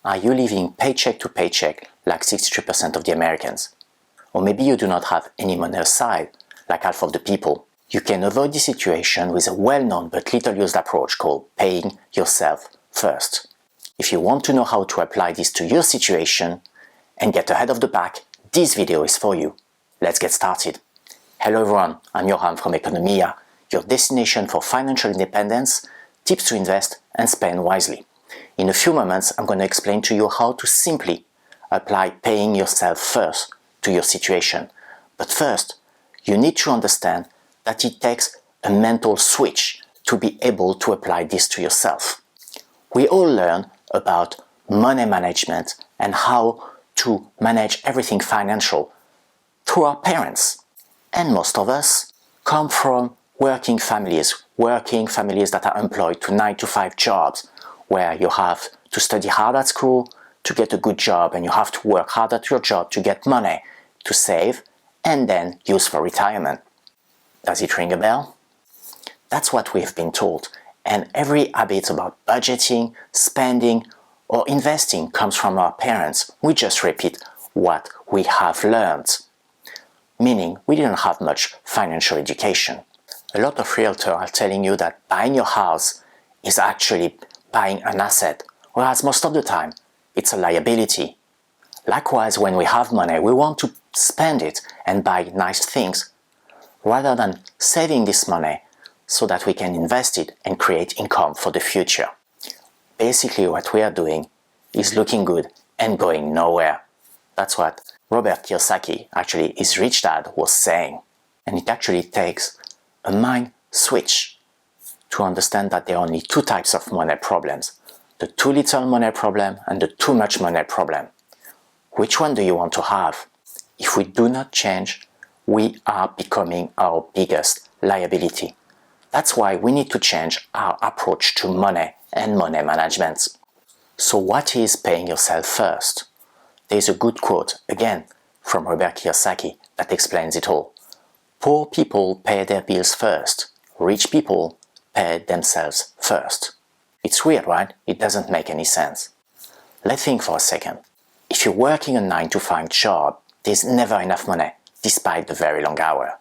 Are you living paycheck to paycheck like 63% of the Americans? Or maybe you do not have any money aside like half of the people. You can avoid this situation with a well-known but little used approach called paying yourself first. If you want to know how to apply this to your situation and get ahead of the pack, this video is for you. Let's get started. Hello everyone, I'm Johan from Economia, your destination for financial independence, tips to invest and spend wisely. In a few moments, I'm going to explain to you how to simply apply paying yourself first to your situation. But first, you need to understand that it takes a mental switch to be able to apply this to yourself. We all learn about money management and how to manage everything financial through our parents. And most of us come from working families that are employed to 9-to-5 jobs, where you have to study hard at school to get a good job, and you have to work hard at your job to get money to save and then use for retirement. Does it ring a bell? That's what we've been told, and every habit about budgeting, spending or investing comes from our parents. We just repeat what we have learned, meaning we didn't have much financial education. A lot of realtors are telling you that buying your house is actually buying an asset, whereas most of the time it's a liability. Likewise, when we have money, we want to spend it and buy nice things, rather than saving this money so that we can invest it and create income for the future. Basically, what we are doing is looking good and going nowhere. That's what Robert Kiyosaki, actually his rich dad, was saying. And it actually takes a mind switch to understand that there are only two types of money problems: the too little money problem and the too much money problem. Which one do you want to have? If we do not change, we are becoming our biggest liability. That's why we need to change our approach to money and money management. So what is paying yourself first? There's a good quote, again, from Robert Kiyosaki that explains it all. Poor people pay their bills first. Rich people pay themselves first. It's weird, right? It doesn't make any sense. Let's think for a second. If you're working a 9-to-5 job, there's never enough money, despite the very long hours.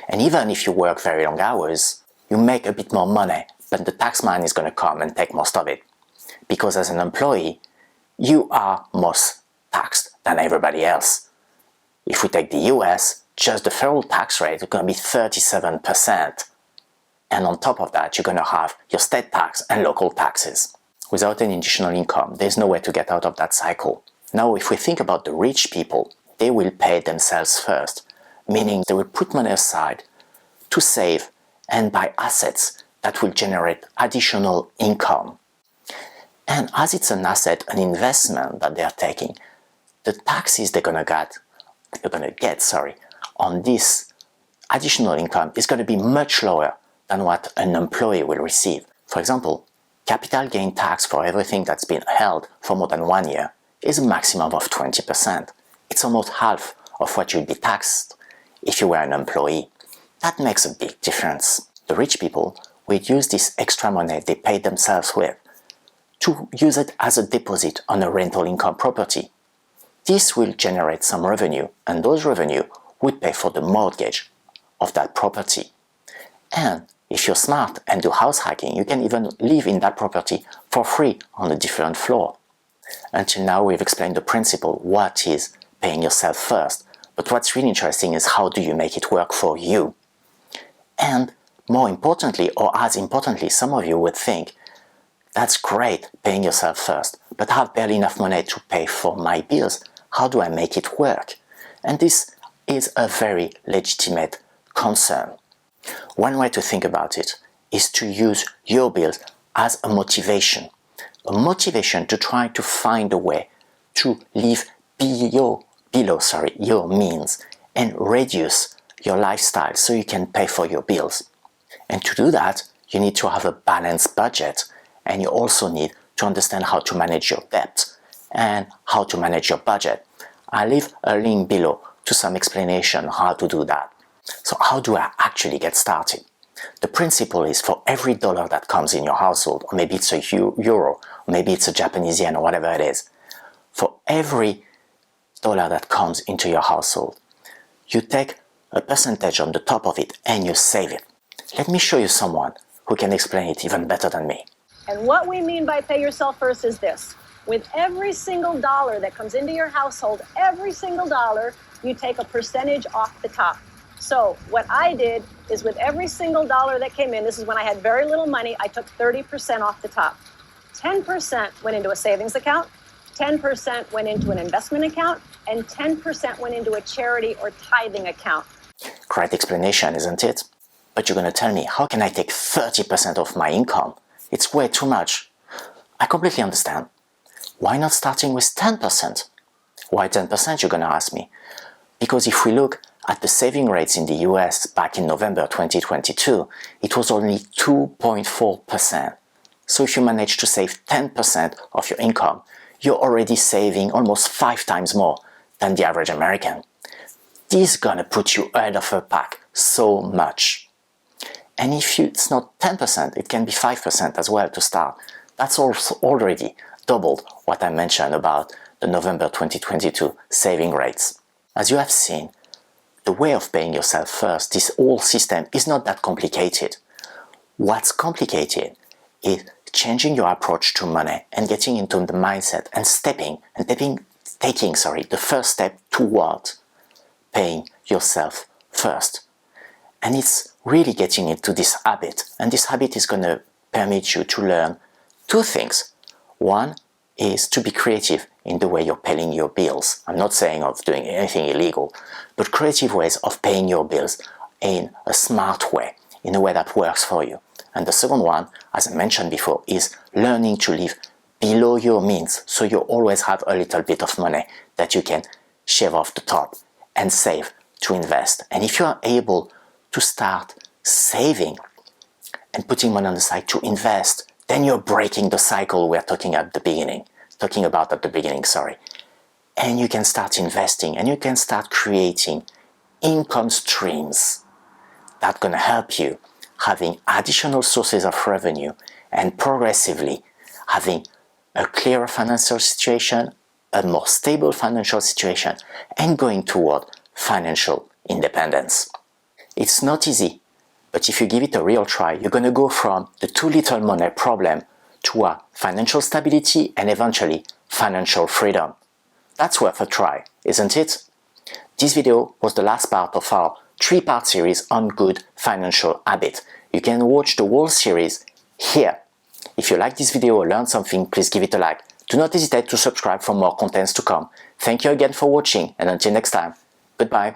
And even if you work very long hours, you make a bit more money, but the taxman is going to come and take most of it. Because as an employee, you are most taxed than everybody else. If we take the US, just the federal tax rate is going to be 37%. And on top of that, you're going to have your state tax and local taxes. Without any additional income, there's no way to get out of that cycle. Now, if we think about the rich people, they will pay themselves first, meaning they will put money aside to save and buy assets that will generate additional income. And as it's an asset, an investment that they're taking, the taxes they're gonna get on this additional income is going to be much lower than what an employee will receive. For example, capital gain tax for everything that's been held for more than 1 year is a maximum of 20%. It's almost half of what you'd be taxed if you were an employee. That makes a big difference. The rich people will use this extra money they paid themselves with to use it as a deposit on a rental income property. This will generate some revenue, and those revenue would pay for the mortgage of that property. And if you're smart and do house hacking, you can even live in that property for free on a different floor. Until now, we've explained the principle, what is paying yourself first. But what's really interesting is how do you make it work for you? And more importantly, or as importantly, some of you would think, that's great, paying yourself first, but I have barely enough money to pay for my bills. How do I make it work? And this is a very legitimate concern. One way to think about it is to use your bills as a motivation to try to find a way to live below your means and reduce your lifestyle so you can pay for your bills. And to do that, you need to have a balanced budget, and you also need to understand how to manage your debt and how to manage your budget. I'll leave a link below to some explanation how to do that. So how do I actually get started? The principle is for every dollar that comes in your household, or maybe it's a euro, maybe it's a Japanese yen or whatever it is. For every dollar that comes into your household, you take a percentage on the top of it and you save it. Let me show you someone who can explain it even better than me. And what we mean by pay yourself first is this. With every single dollar that comes into your household, every single dollar, you take a percentage off the top. So what I did is with every single dollar that came in, this is when I had very little money, I took 30% off the top. 10% went into a savings account, 10% went into an investment account, and 10% went into a charity or tithing account. Great explanation, isn't it? But you're going to tell me, how can I take 30% of my income? It's way too much. I completely understand. Why not starting with 10%? Why 10%, you're going to ask me? Because if we look at the saving rates in the US back in November 2022, it was only 2.4%. So if you manage to save 10% of your income, you're already saving almost 5 times more than the average American. This is gonna put you ahead of the pack so much. And if it's not 10%, it can be 5% as well to start. That's also already doubled what I mentioned about the November 2022 saving rates. As you have seen, the way of paying yourself first, this whole system is not that complicated. What's complicated is changing your approach to money and getting into the mindset and taking the first step toward paying yourself first. And it's really getting into this habit. And this habit is going to permit you to learn 2 things. One is to be creative in the way you're paying your bills. I'm not saying of doing anything illegal, but creative ways of paying your bills in a smart way, in a way that works for you. And the second one, as I mentioned before, is learning to live below your means, so you always have a little bit of money that you can shave off the top and save to invest. And if you are able to start saving and putting money on the side to invest, then you're breaking the cycle we're talking about at the beginning. And you can start investing and you can start creating income streams that are going to help you having additional sources of revenue and progressively having a clearer financial situation, a more stable financial situation, and going toward financial independence. It's not easy, but if you give it a real try, you're going to go from the too little money problem to a financial stability and eventually financial freedom. That's worth a try, isn't it? This video was the last part of our 3-part series on good financial habits. You can watch the whole series here. If you like this video or learned something, please give it a like. Do not hesitate to subscribe for more contents to come. Thank you again for watching, and until next time, goodbye.